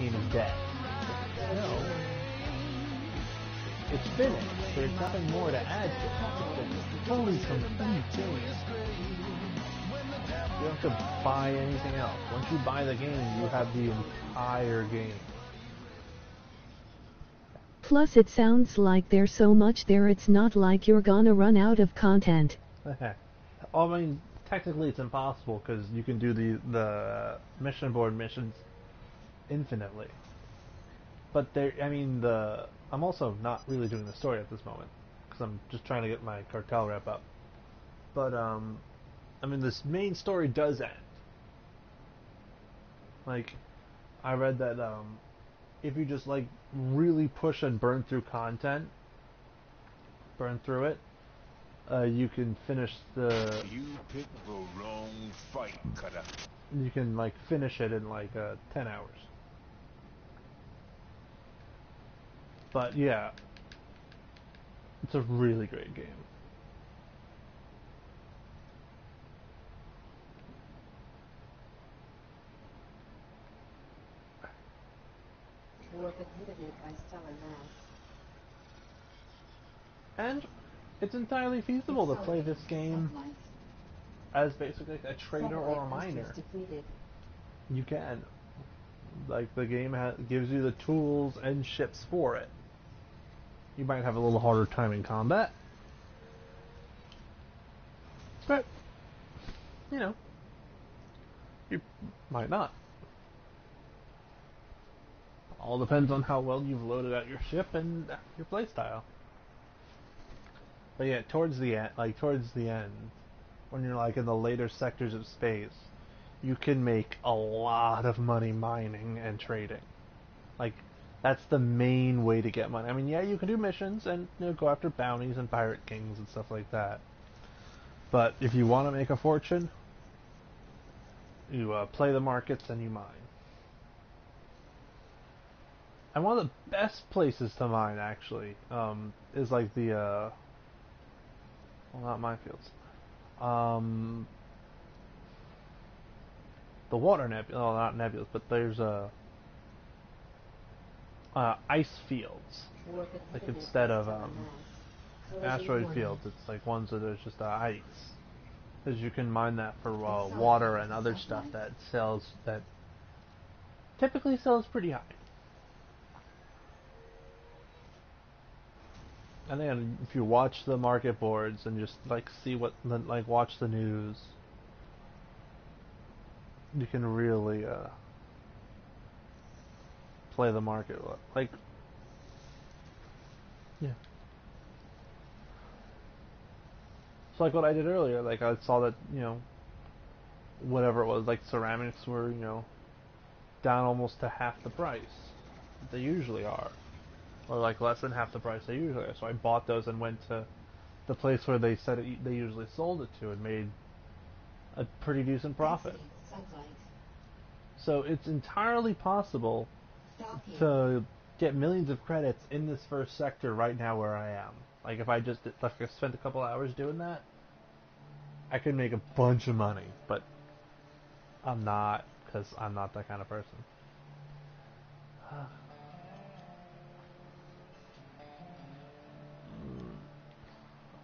game is dead. No. It's finished. There's nothing more to add to it. It's a fully complete game. You don't have to buy anything else. Once you buy the game, you have the entire game. Plus it sounds like there's so much there it's not like you're gonna run out of content. I mean, technically it's impossible because you can do the mission board missions infinitely. But I'm also not really doing the story at this moment because I'm just trying to get my cartel rep up. But this main story does end. Like, I read that if you just like really push and burn through it, you can finish the. You picked the wrong fight, Cutter. You can like finish it in like 10 hours. But yeah, it's a really great game. And it's entirely feasible to play this game as basically a trader or a miner. You can. Like, the game gives you the tools and ships for it. You might have a little harder time in combat. But, you might not. All depends on how well you've loaded out your ship and your playstyle. But yeah, towards the end, when you're like in the later sectors of space, you can make a lot of money mining and trading. Like, that's the main way to get money. I mean, yeah, you can do missions and go after bounties and pirate kings and stuff like that. But if you want to make a fortune, you play the markets and you mine. And one of the best places to mine, actually, is like the, well, not minefields. The water nebula, well, not nebulas, but there's ice fields. Like, instead of asteroid fields, it's like ones that there's just ice. Because you can mine that for water and other stuff that typically sells pretty high. And then if you watch the market boards and just like watch the news, you can really play the market. Like, yeah. It's like what I did earlier. Like, I saw that, whatever it was, like ceramics were, down almost to half the price that they usually are. Or like less than half the price they usually are. So I bought those and went to the place where they said they usually sold it to and made a pretty decent profit. So it's entirely possible to get millions of credits in this first sector right now where I am. Like, if I just spent a couple hours doing that, I could make a bunch of money. But I'm not, because I'm not that kind of person.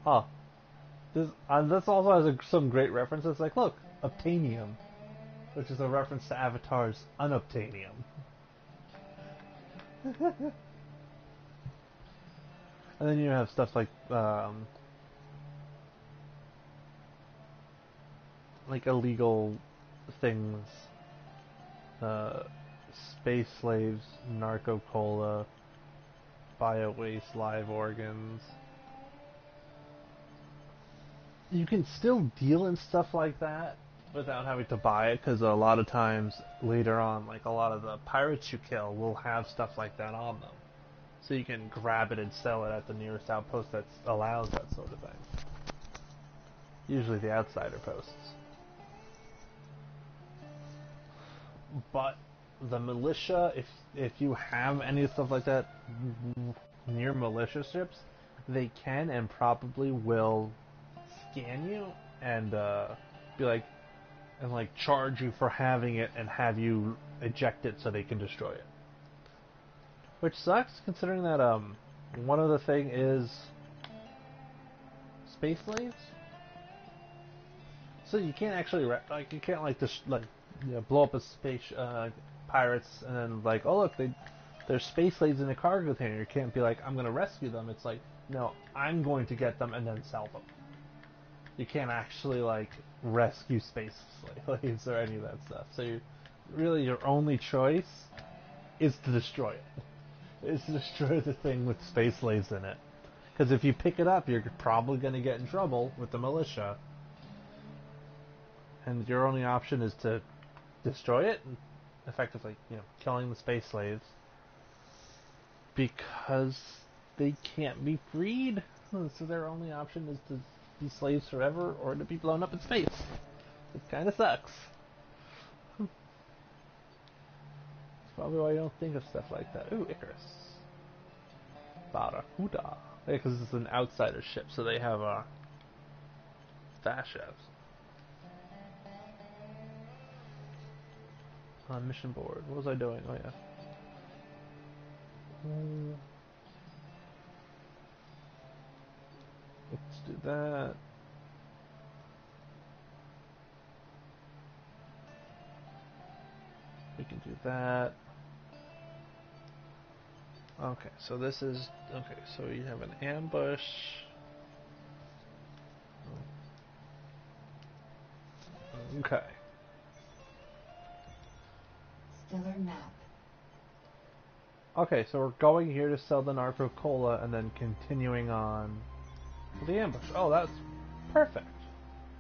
Oh, this also has some great references. Like, look, Obtainium, which is a reference to Avatar's Unobtainium. And then you have stuff like illegal things, space slaves, narco cola, bio waste, live organs. You can still deal in stuff like that without having to buy it, because a lot of times later on, like, a lot of the pirates you kill will have stuff like that on them. So you can grab it and sell it at the nearest outpost that allows that sort of thing. Usually the outsider posts. But the militia, if you have any stuff like that near militia ships, they can and probably will scan you and be like, and like charge you for having it and have you eject it so they can destroy it. Which sucks, considering that one of the thing is space slaves. So you can't actually you can't like just like blow up a space pirates and then like, oh look, there's space slaves in a cargo container. You can't be like, I'm gonna rescue them. It's like, no, I'm going to get them and then sell them. You can't actually like rescue space slaves or any of that stuff. So really your only choice is to destroy it. Is to destroy the thing with space slaves in it. Because if you pick it up, you're probably going to get in trouble with the militia. And your only option is to destroy it, and effectively, killing the space slaves. Because they can't be freed. So their only option is to be slaves forever or to be blown up in space. It kind of sucks. That's probably why you don't think of stuff like that. Ooh, Icarus. Barracuda. Yeah, because it's an outsider ship, so they have fast ships. On mission board. What was I doing? Oh yeah. Let's do that. We can do that. Okay, so this is... Okay, so you have an ambush. Okay. Stellar map. Okay, so we're going here to sell the Narco Cola and then continuing on to the ambush. Oh, that's perfect.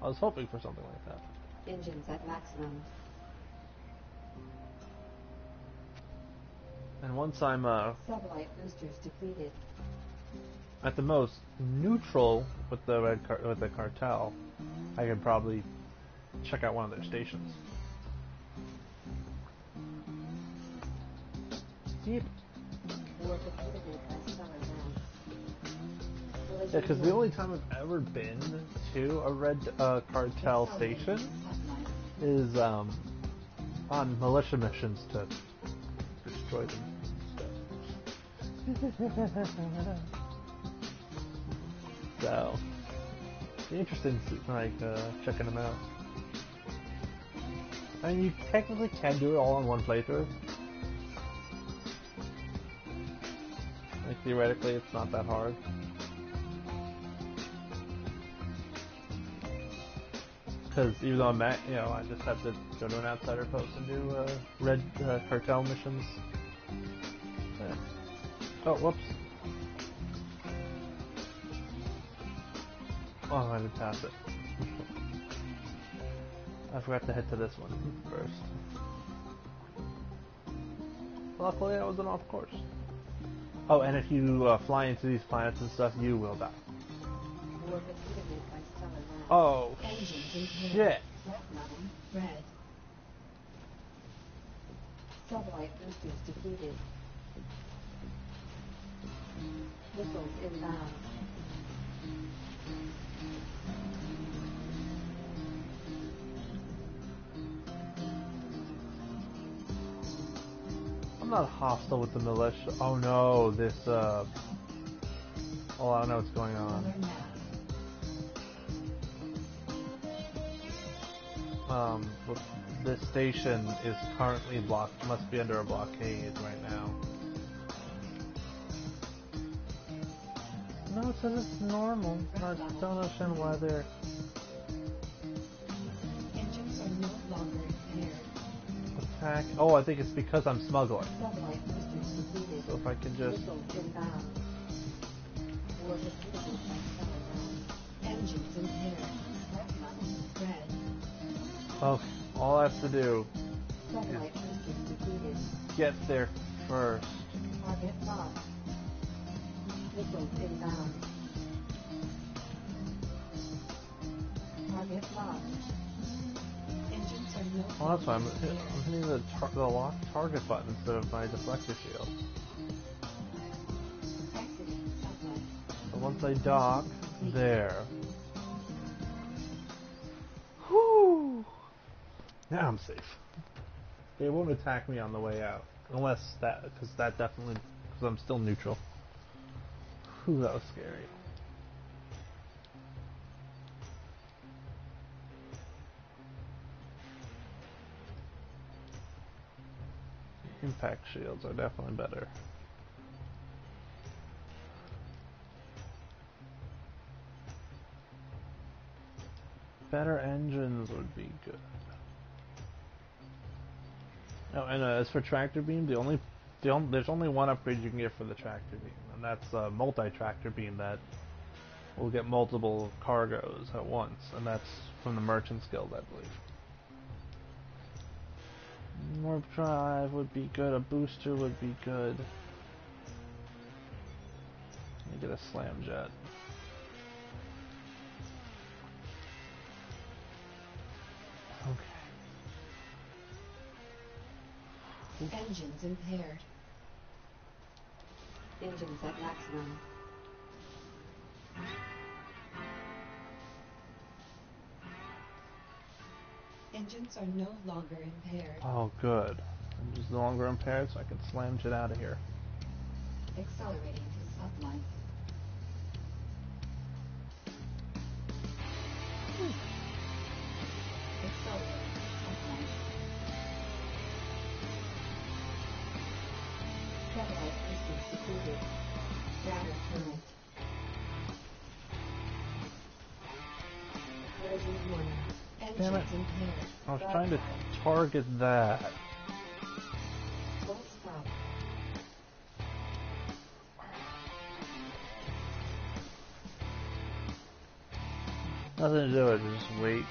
I was hoping for something like that. Engines at maximum. And once I'm Satellite boosters depleted. at the most neutral with the with the cartel, I can probably check out one of their stations. Yep. War depleted by stellar mass. Yeah, because the only time I've ever been to a red cartel station is on militia missions to destroy them. So, be interested in like checking them out. I mean, you technically can do it all in one playthrough. Like theoretically, it's not that hard. Because even though I'm at, I just have to go to an outsider post and do red cartel missions. Yeah. Oh, whoops. Oh, I didn't pass it. I forgot to head to this one first. Luckily, I wasn't off course. Oh, and if you fly into these planets and stuff, you will die. War depleted by stellar mass. Oh, Engines shit. Red. Satellite boosters depleted. Missiles inbound. I'm not hostile with the militia. Oh no, this, oh, I don't know what's going on. Stellar mass. This station is currently blocked, must be under a blockade right now. No, it says it's normal. I don't understand why they're... Engines are no longer impaired. attack. Oh, I think it's because I'm smuggling. Satellite boosters depleted. So if I can just... Missiles inbound. War depleted by stellar mass. Engines impaired. Red. Okay, all I have to do Satellite boosters depleted. is get there first. Target locked. Missiles inbound. Target locked. Engines are no Oh, that's why I'm hitting the lock target button instead of my deflector shield. exiting satellite. So once I dock, there. Whew! Now I'm safe. They won't attack me on the way out. Unless that, because that definitely because I'm still neutral. Whew, that was scary. Impact shields are definitely better. Better engines would be good. Oh, and as for tractor beam, there's only one upgrade you can get for the tractor beam, and that's a multi-tractor beam that will get multiple cargoes at once, and that's from the Merchant's Guild, I believe. Warp drive would be good. A booster would be good. Let me get a slam jet. Okay. Engines impaired. Engines at maximum. Engines are no longer impaired. Oh, good. I'm just no longer impaired, so I can slam jet out of here. Accelerating to sublight. Accelerating to sublight. Satellite systems depleted. Data current. Collision warning. Damn it. Engines impaired. I was trying to target that. Full stop. Nothing to do with it, just wait.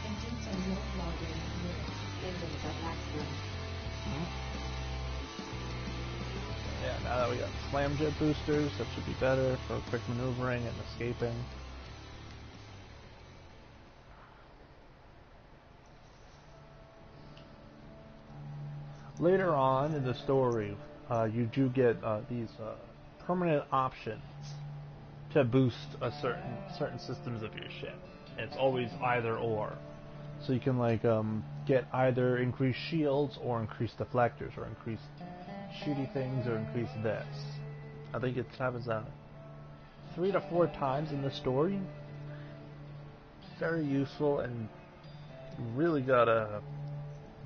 Engines are no longer impaired. Engines at maximum. Yeah, now that we got slam jet boosters, that should be better for quick maneuvering and escaping. Later on in the story, you do get these permanent options to boost a certain systems of your ship. And it's always either or. So you can like get either increased shields or increased deflectors or increased shooty things or increase this. I think it happens 3 to 4 times in the story. Very useful, and you really gotta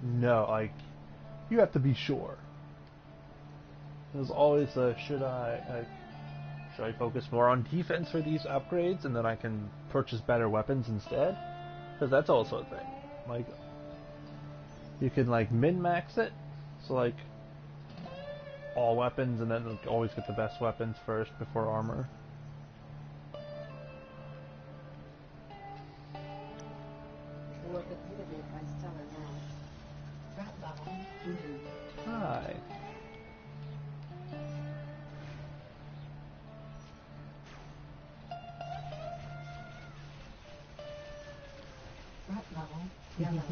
know, like, you have to be sure. There's always a should I focus more on defense for these upgrades and then I can purchase better weapons instead? Because that's also a thing. Like, you can like min-max it, so like all weapons, and then always get the best weapons first before armor. Warp inhibited by stellar mass. Threat level new. Hi. Threat level yellow.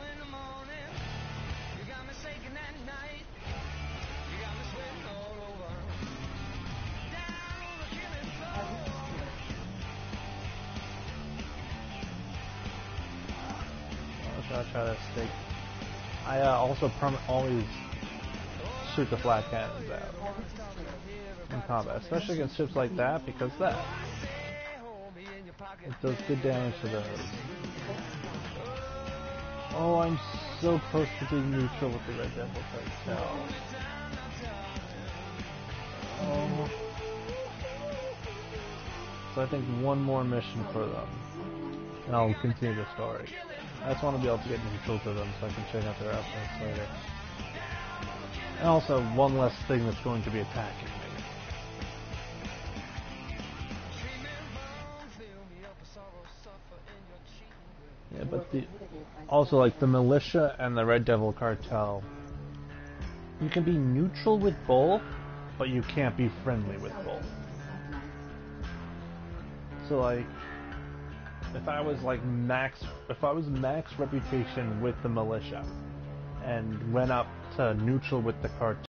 In the morning, you got me shaking at night. You got me sweating all over. Down on the killing floor. I'm gonna try to stick. I also always shoot the flat cannons out in combat, especially against ships like that, because that it does good damage to those. Oh, I'm so close to being neutral with the Red Devil cartel. Oh. So I think one more mission for them, and I'll continue the story. I just want to be able to get neutral to them so I can check out their outposts later. And also, one less thing that's going to be attacking me. Yeah, but also, like, the militia and the Red Devil cartel, you can be neutral with both, but you can't be friendly with both. So, like, if I was max reputation with the militia and went up to neutral with the cartel,